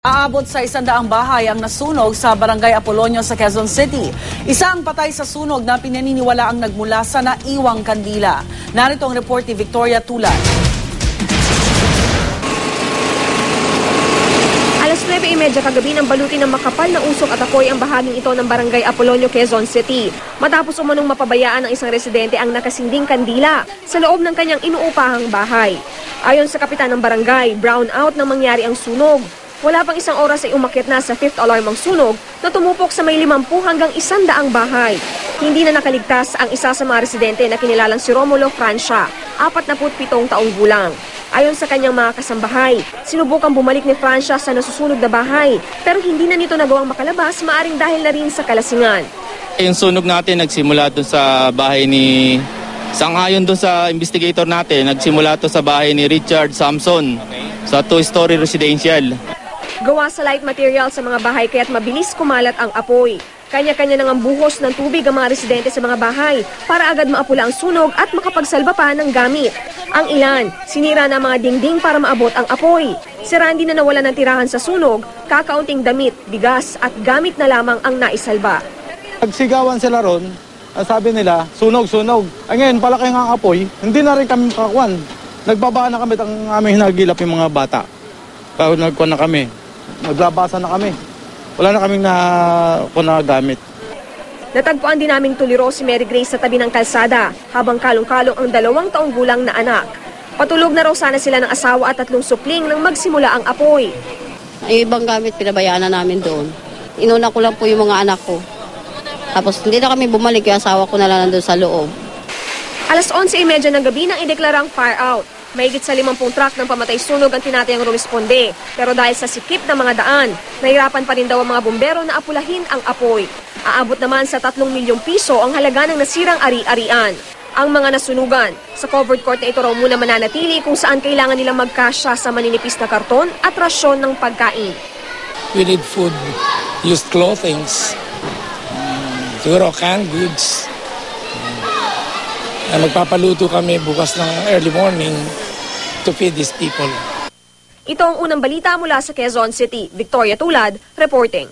Aabot sa 100 bahay ang nasunog sa Barangay Apolonio sa Quezon City. Isa ang patay sa sunog na pinaniniwala ang nagmula sa naiwang kandila. Narito ang report ni Victoria Tulad. Alas 9:30 kagabi ng baluti ng makapal na usok at apoy ang bahaging ito ng Barangay Apolonio, Quezon City. Matapos umanong mapabayaan ng isang residente ang nakasinding kandila sa loob ng kanyang inuupahang bahay. Ayon sa kapitan ng barangay, brown out nang mangyari ang sunog. Wala pang isang oras ay umakyat na sa 5th alarm ang sunog na tumupok sa may 50 hanggang 100 bahay. Hindi na nakaligtas ang isa sa mga residente na kinilalang si Romulo Francia, 47 taong gulang. Ayon sa kanyang mga kasambahay, sinubukang bumalik ni Francia sa nasusunog na bahay pero hindi na nito nagawang makalabas, maaring dahil na rin sa kalasingan. Yung sunog natin nagsimula doon sa bahay ni... Sangayon doon sa investigator natin, nagsimula to sa bahay ni Richard Samson sa 2-story residential. Gawa sa light material sa mga bahay kaya't mabilis kumalat ang apoy. Kanya-kanya nang ang buhos ng tubig ang mga residente sa mga bahay para agad maapula ang sunog at makapagsalba pa ng gamit. Ang ilan, sinira na mga dingding para maabot ang apoy. Si Randy na nawala ng tirahan sa sunog, kakaunting damit, bigas at gamit na lamang ang naisalba. Nagsigawan sila ron, sabi nila, sunog, sunog. Ay ngayon, palaki ang apoy, hindi na rin kami makakuan. Nagbabaan na kami ang aming hinagilap yung mga bata. Kaya nagkuhan na kami. Naglabasa na kami. Wala na kaming gamit. Natagpuan din naming tuliro si Mary Grace sa tabi ng kalsada habang kalong-kalong ang 2 taong gulang na anak. Patulog na raw sana sila ng asawa at 3 supling nang magsimula ang apoy. Ay, ibang gamit pinabayaan na namin doon. Inuna ko lang po yung mga anak ko. Tapos hindi na kami bumalik, yung asawa ko na lang nandun sa loob. Alas 11:30 ng gabi nang ideklarang fire out. Mahigit sa 50 truck ng pamatay sunog ang tinatayang rumisponde. Pero dahil sa sikip ng mga daan, nahirapan pa rin daw ang mga bumbero na apulahin ang apoy. Aabot naman sa 3 milyong piso ang halaga ng nasirang ari-arian. Ang mga nasunugan, sa covered court na ito raw muna mananatili kung saan kailangan nilang magkasya sa maninipis na karton at rasyon ng pagkain. We need food, used clothings, siguro canned goods. Magpapaluto kami bukas ng early morning to feed these people. Ito ang unang balita mula sa Quezon City. Victoria Tulad, reporting.